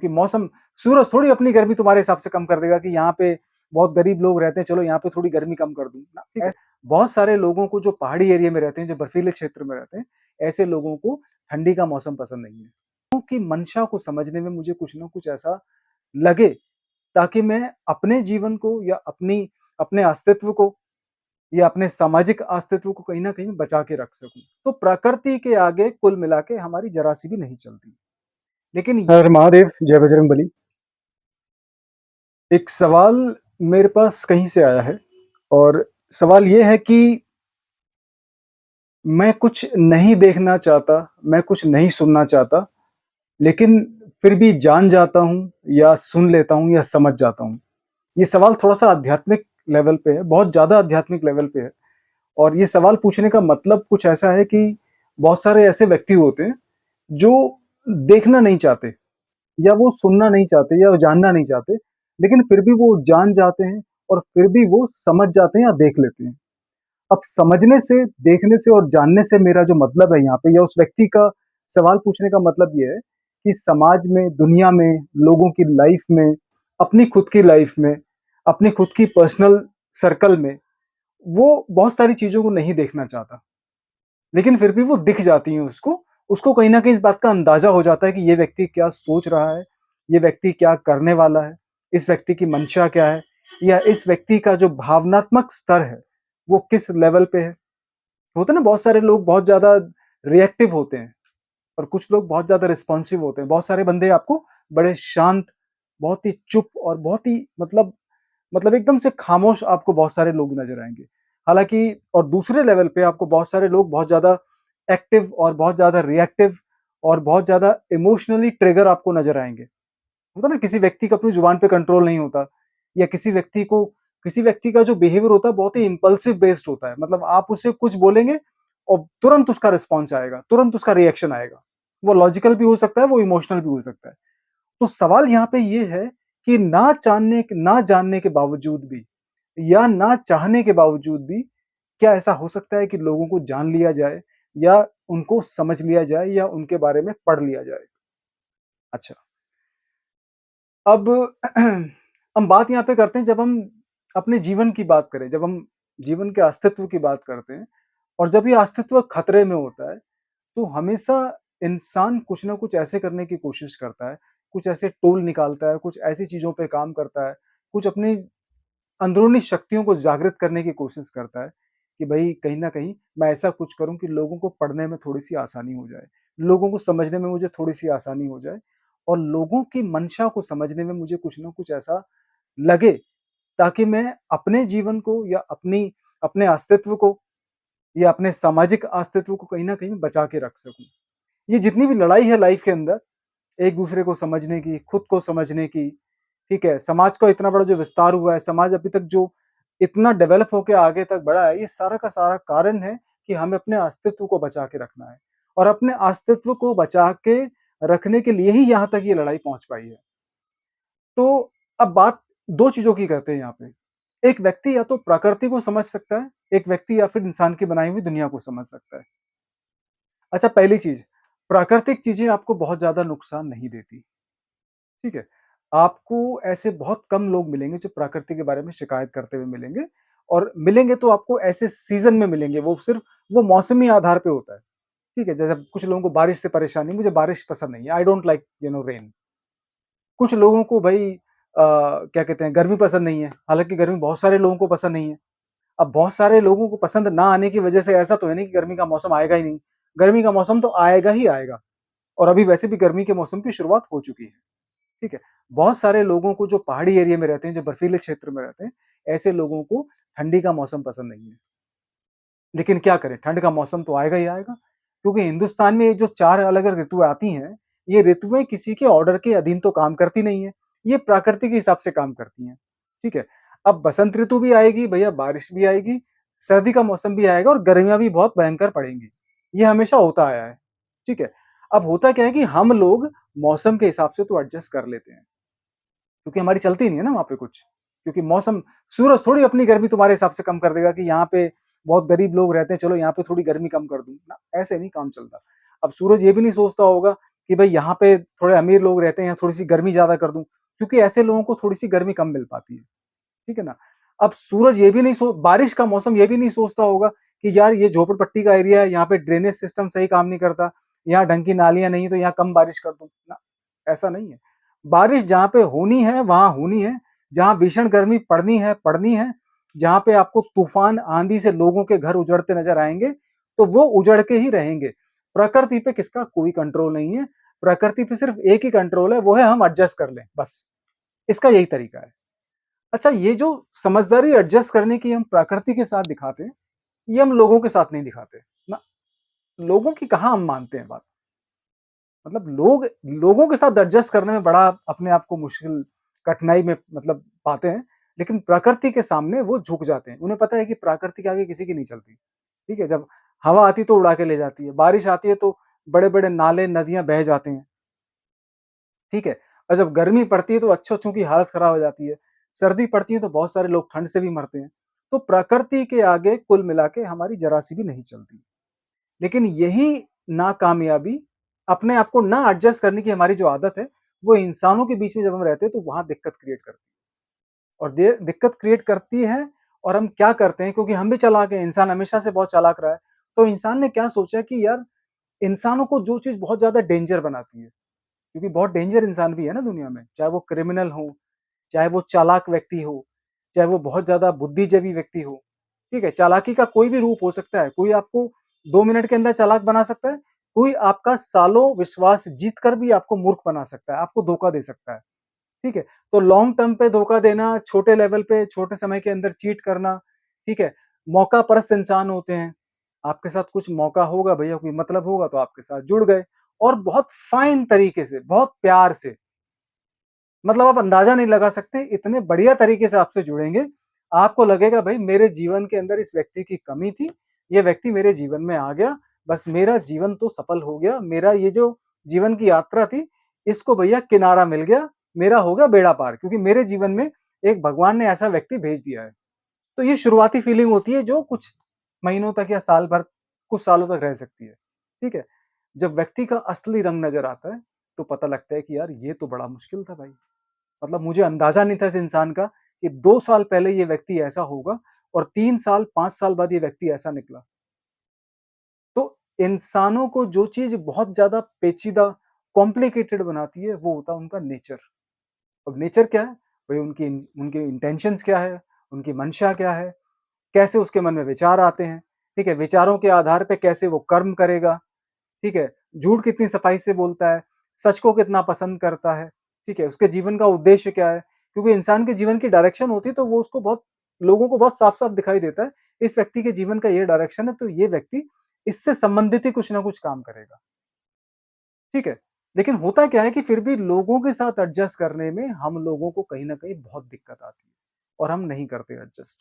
कि मौसम सूरज थोड़ी अपनी गर्मी तुम्हारे हिसाब से कम कर देगा कि यहाँ पे बहुत गरीब लोग रहते हैं, चलो यहाँ पे थोड़ी गर्मी कम कर दूँ ना, ठीक है? बहुत सारे लोगों को जो पहाड़ी एरिया में रहते हैं, जो बर्फीले क्षेत्र में रहते हैं, ऐसे लोगों को ठंडी का मौसम पसंद नहीं है। क्योंकि मंशा को समझने में मुझे कुछ न कुछ ऐसा लगे, ताकि मैं अपने जीवन को या अपने अस्तित्व को या अपने सामाजिक अस्तित्व को कहीं न कहीं बचा के रख सकूँ। तो प्रकृति के आगे कुल मिला के हमारी ज़रा-सी भी नहीं चलती। लेकिन हर महादेव, जय बजरंगबली। एक सवाल मेरे पास कहीं से आया है और सवाल ये है कि मैं कुछ नहीं देखना चाहता, मैं कुछ नहीं सुनना चाहता, लेकिन फिर भी जान जाता हूँ या सुन लेता हूँ या समझ जाता हूँ। ये सवाल थोड़ा-सा आध्यात्मिक लेवल पे है, बहुत ज़्यादा आध्यात्मिक लेवल पे है और ये सवाल पूछने का मतलब कुछ ऐसा है कि बहुत सारे ऐसे व्यक्ति होते हैं, जो देखना नहीं चाहते या वो सुनना नहीं चाहते या वो जानना नहीं चाहते, लेकिन फिर भी वो जान जाते हैं और फिर भी वो समझ जाते हैं या देख लेते हैं। अब समझने से, देखने से और जानने से मेरा जो मतलब है यहाँ पे या उस व्यक्ति का सवाल पूछने का मतलब ये है कि समाज में, दुनिया में, लोगों की लाइफ में, अपनी खुद की लाइफ में, अपनी खुद की पर्सनल सर्कल में, वो बहुत सारी चीज़ों को नहीं देखना चाहता। लेकिन फिर भी वो दिख जाती हैं उसको। उसको कहीं न कहीं इस बात का अंदाज़ा हो जाता है कि ये व्यक्ति क्या सोच रहा है, ये व्यक्ति क्या करने वाला है, इस व्यक्ति की मंशा क्या है या इस व्यक्ति का जो भावनात्मक स्तर है, वो किस लेवल पे है। होता है ना, बहुत सारे लोग बहुत ज़्यादा रिएक्टिव होते हैं और कुछ लोग बहुत ज़्यादा रिस्पॉन्सिव होते हैं। बहुत सारे बंदे आपको बड़े शांत, बहुत ही चुप और बहुत ही मतलब एकदम से खामोश आपको बहुत सारे लोग नज़र आएँगे। हालाँकि और दूसरे लेवल पे आपको बहुत सारे लोग बहुत ज़्यादा एक्टिव और बहुत ज़्यादा रिएक्टिव और बहुत ज़्यादा इमोशनली ट्रिगर आपको नज़र आएँगे। होता है ना, किसी व्यक्ति का अपनी जुबान पे कंट्रोल नहीं होता या किसी व्यक्ति का जो बिहेवियर होता है बहुत ही इम्पल्सिव बेस्ड होता है। मतलब आप उससे कुछ बोलेंगे और तुरंत उसका रिस्पॉन्स आएगा, तुरंत उसका रिएक्शन आएगा। वो लॉजिकल भी हो सकता है, वो इमोशनल भी हो सकता है। तो सवाल यहाँ पे ये है कि ना जानने के बावजूद भी या ना चाहने के बावजूद भी क्या ऐसा हो सकता है कि लोगों को जान लिया जाए या उनको समझ लिया जाए या उनके बारे में पढ़ लिया जाए? अच्छा, अब हम बात यहाँ पे करते हैं जब हम अपने जीवन की बात करें, जब हम जीवन के अस्तित्व की बात करते हैं और जब ये अस्तित्व खतरे में होता है, तो हमेशा इंसान कुछ ना कुछ ऐसे करने की कोशिश करता है, कुछ ऐसे टूल निकालता है, कुछ ऐसी चीज़ों पे काम करता है, कुछ अपनी अंदरूनी शक्तियों को जागृत करने की कोशिश करता है कि भई कहीं न कहीं मैं ऐसा कुछ करूँ कि लोगों को पढ़ने में थोड़ी-सी आसानी हो जाए, लोगों को समझने में मुझे थोड़ी-सी आसानी हो जाए और लोगों की मंशा को समझने में मुझे कुछ न कुछ ऐसा लगे, ताकि मैं अपने जीवन को या अपने अस्तित्व को या अपने सामाजिक अस्तित्व को कहीं न कहीं बचा के रख सकूँ। ये जितनी भी लड़ाई है लाइफ़ के अंदर, एक-दूसरे को समझने की, खुद को समझने की, ठीक है? समाज का इतना बड़ा जो विस्तार हुआ है, समाज अभी तक जो इतना डेवलप होके आगे तक बढ़ा है, ये सारा का सारा कारण है कि हमें अपने अस्तित्व को बचा के रखना है और अपने अस्तित्व को बचा के रखने के लिए ही यहाँ तक ये लड़ाई पहुँच पाई है। तो अब बात 2 चीज़ों की करते हैं यहाँ पे। एक व्यक्ति या तो प्रकृति को समझ सकता है, एक व्यक्ति या फिर इंसान की बनाई हुई दुनिया को समझ सकता है। अच्छा, पहली चीज़, प्राकृतिक चीज़ें आपको बहुत ज़्यादा नुकसान नहीं देती, ठीक है? आपको ऐसे बहुत कम लोग मिलेंगे जो प्रकृति के बारे में शिकायत करते हुए मिलेंगे और मिलेंगे तो आपको ऐसे सीज़न में मिलेंगे, वो सिर्फ़ वो मौसमी आधार पे होता है, ठीक है? जैसे कुछ लोगों को बारिश से परेशानी, मुझे बारिश पसंद नहीं है, आई डोंट लाइक रेन। कुछ लोगों को भई क्या कहते हैं, गर्मी पसंद नहीं है, हालाँकि गर्मी बहुत सारे लोगों को पसंद नहीं है। अब बहुत सारे लोगों को पसंद ना आने की वजह से ऐसा तो है नहीं कि गर्मी का मौसम आएगा ही नहीं। गर्मी का मौसम तो आएगा ही आएगा और अभी वैसे भी गर्मी के मौसम की शुरुआत हो चुकी है, ठीक है? बहुत सारे लोगों को जो पहाड़ी एरिया में रहते हैं, जो बर्फीले क्षेत्र में रहते हैं, ऐसे लोगों को ठंडी का मौसम पसंद नहीं है। लेकिन क्या करें, ठंड का मौसम तो आएगा ही आएगा, क्योंकि हिंदुस्तान में ये जो 4 अलग-अलग ऋतुएँ आती हैं, ये ऋतुएँ किसी के ऑर्डर के अधीन तो काम करती नहीं है, ये प्रकृति के हिसाब से काम करती हैं, ठीक है? अब बसंत ऋतु भी आएगी, भैया बारिश भी आएगी, सर्दी का मौसम भी आएगा और गर्मियाँ भी बहुत भयंकर पड़ेंगी, ये हमेशा होता आया है, ठीक है? अब होता क्या है कि हम लोग मौसम के हिसाब से तो एडजस्ट कर लेते हैं, क्योंकि हमारी चलती नहीं है ना वहाँ पे कुछ। क्योंकि मौसम सूरज थोड़ी अपनी गर्मी तुम्हारे हिसाब से कम कर देगा कि यहाँ पे बहुत गरीब लोग रहते हैं, चलो यहाँ पे थोड़ी गर्मी कम कर दूँ, ना, ऐसे नहीं काम चलता। अब सूरज ये भी नहीं सोचता होगा कि भाई यहाँ पे थोड़े अमीर लोग रहते हैं, यहाँ थोड़ी-सी गर्मी ज़्यादा कर दूँ, क्योंकि ऐसे लोगों को थोड़ी-सी गर्मी कम मिल पाती है, ठीक है ना? अब सूरज ये भी नहीं सो बारिश का मौसम ये भी नहीं सोचता होगा कि यार ये झोपड़पट्टी का एरिया है, यहाँ पे ड्रेनेज सिस्टम सही काम नहीं करता, यहाँ ढंग की नालियाँ नहीं है तो यहाँ कम बारिश कर दूँ, ना, ऐसा नहीं है। बारिश जहाँ पे होनी है, वहाँ होनी है, जहाँ भीषण गर्मी पड़नी है, जहाँ पे आपको तूफान, आंधी से लोगों के घर उजड़ते नज़र आएँगे, तो वो उजड़ के ही रहेंगे। प्रकृति पे किसका कोई कंट्रोल नहीं है, प्रकृति पे सिर्फ़ एक ही कंट्रोल है, वो है हम एडजस्ट कर लें, बस। इसका यही तरीका है। अच्छा, ये जो समझदारी एडजस्ट करने की हम प्रकृति के साथ दिखाते हैं, ये हम लोगों के साथ नहीं दिखाते। ना, लोगों की कहाँ हम मानते हैं बात। मतलब लोगों के साथ एडजस्ट करने में बड़ा अपने आप को मुश्किल, कठिनाई में मतलब पाते हैं, लेकिन प्रकृति के सामने वो झुक जाते हैं। उन्हें पता है कि प्रकृति के आगे किसी की नहीं चलती, ठीक है? जब हवा आती है तो उड़ा के ले जाती है, बारिश आती है तो बड़े-बड़े नाले, नदियाँ बह जाते हैं, ठीक है? और जब गर्मी पड़ती है तो अच्छों-अच्छों की हालत खराब हो जाती है, सर्दी पड़ती है तो बहुत सारे लोग ठंड से भी मरते हैं। तो प्रकृति के आगे कुल मिला के हमारी ज़रा-सी भी नहीं चलती। लेकिन यही नाकामयाबी, अपने आप को ना एडजस्ट करने की हमारी जो आदत है, वो इंसानों के बीच में जब हम रहते हैं तो वहाँ दिक्कत क्रिएट करती है। और दे दिक्कत क्रिएट करती है, और हम क्या करते हैं, क्योंकि हम भी चालाक हैं, इंसान हमेशा से बहुत चालाक रहा है। तो इंसान ने क्या सोचा कि यार, इंसानों को जो चीज़ बहुत ज़्यादा डेंजर बनाती है, क्योंकि बहुत डेंजर इंसान भी है ना दुनिया में, चाहे वो क्रिमिनल हो, चाहे वो चालाक व्यक्ति हो, चाहे वो बहुत ज़्यादा बुद्धिजीवी व्यक्ति हो, ठीक है? चालाकी का कोई भी रूप हो सकता है, कोई आपको 2 मिनट के अंदर चालाक बना सकता है, कोई आपका सालों विश्वास जीत कर भी आपको मूर्ख बना सकता है, आपको धोखा दे सकता है, ठीक है? तो लॉन्ग टर्म पे धोखा देना, छोटे लेवल पे, छोटे समय के अंदर चीट करना, ठीक है? मौका-परस्त इंसान होते हैं, आपके साथ कुछ मौका होगा भैया, कोई मतलब होगा तो आपके साथ जुड़ गए, और बहुत फाइन तरीके से, बहुत प्यार से, मतलब आप अंदाजा नहीं लगा सकते, इतने बढ़िया तरीके से आपसे जुड़ेंगे, आपको लगेगा भाई मेरे जीवन के अंदर इस व्यक्ति की कमी थी, ये व्यक्ति मेरे जीवन में आ गया, बस मेरा जीवन तो सफल हो गया, मेरा ये जो जीवन की यात्रा थी, इसको भैया किनारा मिल गया, मेरा हो गया बेड़ा पार, क्योंकि मेरे जीवन में एक भगवान ने ऐसा व्यक्ति भेज दिया है। तो ये शुरुआती फीलिंग होती है जो कुछ महीनों तक या साल भर, कुछ सालों तक रह सकती है, ठीक है? जब व्यक्ति का असली रंग नज़र आता है, तो पता लगता है कि यार ये तो बड़ा मुश्किल था भाई। मतलब मुझे अंदाजा नहीं था इस इंसान का कि 2 साल पहले ये व्यक्ति ऐसा होगा और 3 साल, 5 साल बाद ये व्यक्ति ऐसा निकला। तो इंसानों को जो चीज़ बहुत ज़्यादा पेचीदा, कॉम्प्लिकेटेड बनाती है, वो होता है उनका नेचर। अब नेचर क्या है? भई उनकी उनके इंटेंशंस क्या है? उनकी मंशा क्या है? कैसे उसके मन में विचार आते हैं, ठीक है? विचारों के आधार पे कैसे वो कर्म करेगा, ठीक है? झूठ कितनी सफाई से बोलता है, सच को कितना पसंद करता है, ठीक है? उसके जीवन का उद्देश्य क्या है? क्योंकि इंसान के जीवन की डायरेक्शन होती है तो वो उसको बहुत, लोगों को बहुत साफ-साफ दिखाई देता है, इस व्यक्ति के जीवन का ये डायरेक्शन है तो ये व्यक्ति इससे संबंधित ही कुछ ना कुछ काम करेगा, ठीक है? लेकिन होता क्या है कि फिर भी लोगों के साथ एडजस्ट करने में हम लोगों को कहीं न कहीं बहुत दिक्कत आती है, और हम नहीं करते एडजस्ट,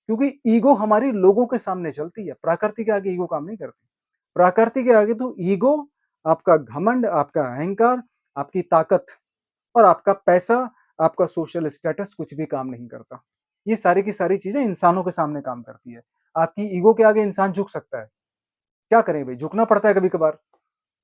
क्योंकि ईगो हमारी लोगों के सामने चलती है, प्रकृति के आगे ईगो काम नहीं करती। प्रकृति के आगे तो ईगो, आपका घमंड, आपका अहंकार, आपकी ताकत और आपका पैसा, आपका सोशल स्टेटस कुछ भी काम नहीं करता। ये सारी की सारी चीज़ें इंसानों के सामने काम करती है। आपकी ईगो के आगे इंसान झुक सकता है। क्या करें भई, झुकना पड़ता है कभी-कभार।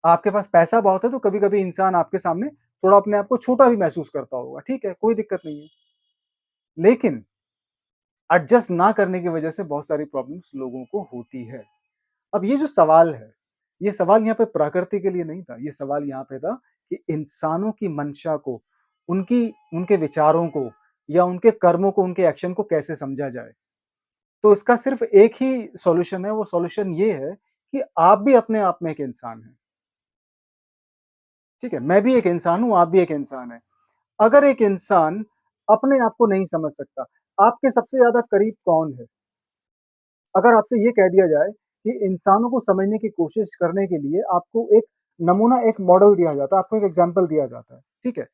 आपके पास पैसा बहुत है तो कभी-कभी इंसान आपके सामने थोड़ा अपने आप को छोटा भी महसूस करता होगा, ठीक है, कोई दिक्कत नहीं है। लेकिन एडजस्ट ना करने की वजह से बहुत सारी प्रॉब्लम्स लोगों को होती है। अब ये जो सवाल है, ये सवाल यहाँ पे प्रकृति के लिए नहीं था, ये सवाल यहाँ पे था कि इंसानों की मंशा को, उनकी उनके विचारों को या उनके कर्मों को, उनके एक्शन को कैसे समझा जाए। तो इसका सिर्फ़ एक ही सॉल्यूशन है, वो सॉल्यूशन ये है कि आप भी अपने आप में एक इंसान हैं, ठीक है? मैं भी एक इंसान हूँ, आप भी एक इंसान हैं। अगर एक इंसान अपने आप को नहीं समझ सकता, आपके सबसे ज़्यादा करीब कौन है? अगर आपसे ये कह दिया जाए कि इंसानों को समझने की कोशिश करने के लिए आपको एक नमूना, एक मॉडल दिया जाता है, आपको एक एग्ज़ाम्पल दिया जाता है, ठीक है?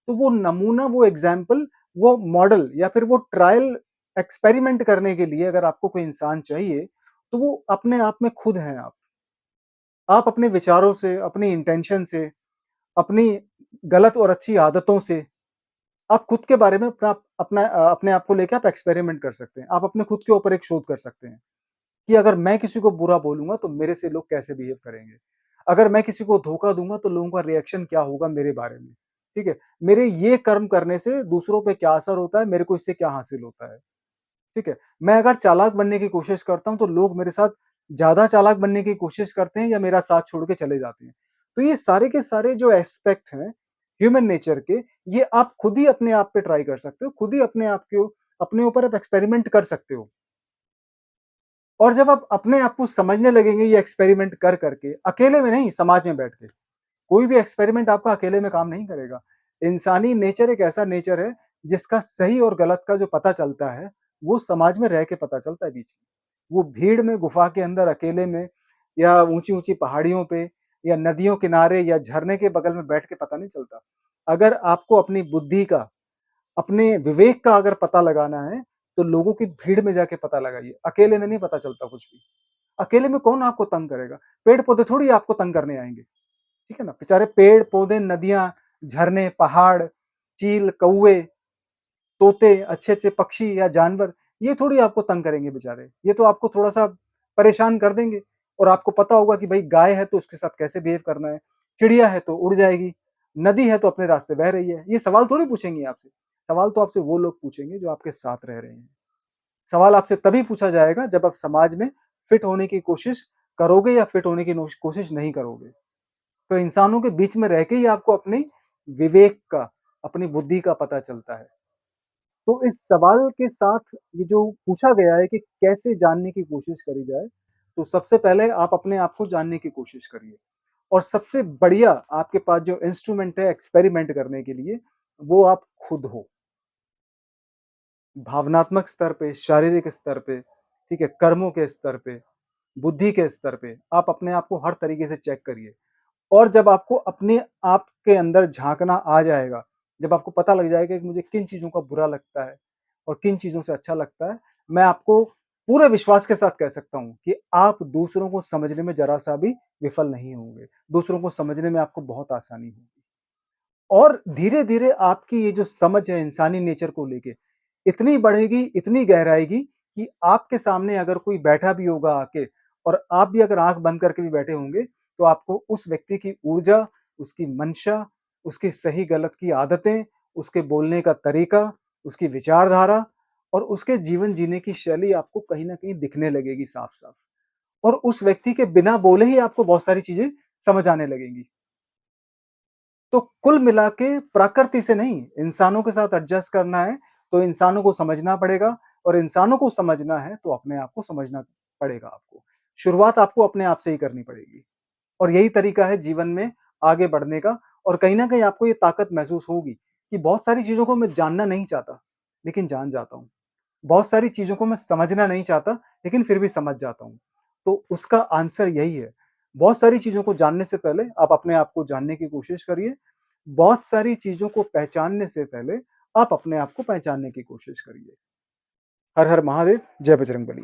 तो वो नमूना, वो एग्ज़ाम्पल, वो मॉडल या फिर वो ट्रायल एक्सपेरिमेंट करने के लिए अगर आपको कोई इंसान चाहिए, तो वो अपने आप में खुद हैं आप। आप अपने विचारों से, अपनी इंटेंशन से, अपनी गलत और अच्छी आदतों से, आप खुद के बारे में अपने आप को लेके आप एक्सपेरिमेंट कर सकते हैं। आप अपने खुद के ऊपर एक शोध कर सकते हैं। कि अगर मैं किसी को बुरा बोलूँगा तो मेरे से लोग कैसे बिहेव करेंगे? अगर मैं किसी को धोखा दूँगा तो लोगों का रिएक्शन क्या होगा मेरे बारे में, ठीक है? मेरे ये कर्म करने से दूसरों पे क्या असर होता है, मेरे को इससे क्या हासिल होता है, ठीक है? मैं अगर चालाक बनने की कोशिश करता हूँ तो लोग मेरे साथ ज़्यादा चालाक बनने की कोशिश करते हैं या मेरा साथ छोड़ के चले जाते हैं। तो ये सारे के सारे जो एस्पेक्ट हैं ह्यूमन नेचर के, ये आप खुद ही अपने आप पे ट्राई कर सकते हो, खुद ही अपने ऊपर आप एक्सपेरिमेंट कर सकते हो। और जब आप अपने आप को समझने लगेंगे ये एक्सपेरिमेंट कर करके, अकेले में नहीं, समाज में बैठ के, कोई भी एक्सपेरिमेंट आपका अकेले में काम नहीं करेगा। इंसानी नेचर एक ऐसा नेचर है जिसका सही और गलत का जो पता चलता है, वो समाज में रह के पता चलता है बीच में। वो भीड़ में, गुफा के अंदर अकेले में या ऊँची-ऊँची पहाड़ियों पे या नदियों किनारे या झरने के बगल में बैठ के पता नहीं चलता। अगर आपको अपनी बुद्धि का, अपने विवेक का अगर पता लगाना है, तो लोगों की भीड़ में जाके पता लगाइए। अकेले में नहीं पता चलता कुछ भी। अकेले में कौन आपको तंग करेगा? पेड़-पौधे थोड़ी आपको तंग करने आएँगे, ठीक है ना? बेचारे पेड़-पौधे, नदियाँ, झरने, पहाड़, चील, कौवे, तोते, अच्छे-अच्छे पक्षी या जानवर, ये थोड़ी आपको तंग करेंगे बेचारे। ये तो आपको थोड़ा-सा परेशान कर देंगे और आपको पता होगा कि भई गाय है तो उसके साथ कैसे बिहेव करना है, चिड़िया है तो उड़ जाएगी, नदी है तो अपने रास्ते बह रही है। ये सवाल थोड़ी पूछेंगी आपसे। सवाल तो आपसे वो लोग पूछेंगे जो आपके साथ रह रहे हैं। सवाल आपसे तभी पूछा जाएगा जब आप समाज में फिट होने की कोशिश करोगे या फिट होने की कोशिश नहीं करोगे। तो इंसानों के बीच में रह के ही आपको अपनी विवेक का, अपनी बुद्धि का पता चलता है। तो इस सवाल के साथ ये जो पूछा गया है कि कैसे जानने की कोशिश करी जाए, तो सबसे पहले आप अपने आप को जानने की कोशिश करिए और सबसे बढ़िया आपके पास जो इंस्ट्रूमेंट है एक्सपेरिमेंट करने के लिए, वो आप खुद हो। भावनात्मक स्तर पे, शारीरिक स्तर पे, ठीक है, कर्मों के स्तर पे, बुद्धि के स्तर पे, आप अपने आप को हर तरीके से चेक करिए। और जब आपको अपने आप के अंदर झाँकना आ जाएगा, जब आपको पता लग जाएगा कि मुझे किन चीज़ों का बुरा लगता है और किन चीज़ों से अच्छा लगता है, मैं आपको पूरे विश्वास के साथ कह सकता हूँ कि आप दूसरों को समझने में ज़रा-सा भी विफल नहीं होंगे। दूसरों को समझने में आपको बहुत आसानी होगी। और धीरे-धीरे आपकी ये जो समझ है इंसानी नेचर को लेके, इतनी बढ़ेगी, इतनी गहराएगी कि आपके सामने अगर कोई बैठा भी होगा आके और आप भी अगर आँख बंद करके भी बैठे होंगे, तो आपको उस व्यक्ति की ऊर्जा, उसकी मंशा, उसकी सही-गलत की आदतें, उसके बोलने का तरीका, उसकी विचारधारा और उसके जीवन जीने की शैली आपको कहीं न कहीं दिखने लगेगी साफ-साफ। और उस व्यक्ति के बिना बोले ही आपको बहुत सारी चीज़ें समझ आने लगेंगी। तो कुल मिला के प्रकृति से नहीं, इंसानों के साथ एडजस्ट करना है, तो इंसानों को समझना पड़ेगा और इंसानों को समझना है, तो अपने आप को समझना पड़ेगा आपको। शुरुआत आपको अपने आप से ही करनी पड़ेगी और यही तरीका है जीवन में आगे बढ़ने का और कहीं न कहीं आपको ये ताकत महसूस होगी कि बहुत सारी चीज़ों को मैं जानना नहीं चाहता, लेकिन जान जाता हूँ। बहुत सारी चीज़ों को मैं समझना नहीं चाहता, लेकिन फिर भी समझ जाता हूँ। तो उसका आंसर यही है। बहुत सारी चीज़ों को जानने से पहले आप अपने आप को जानने की कोशिश करिए। बहुत सारी चीज़ों को पहचानने से पहले आप अपने आप को पहचानने की कोशिश करिए। हर हर महादेव, जय बजरंगबली।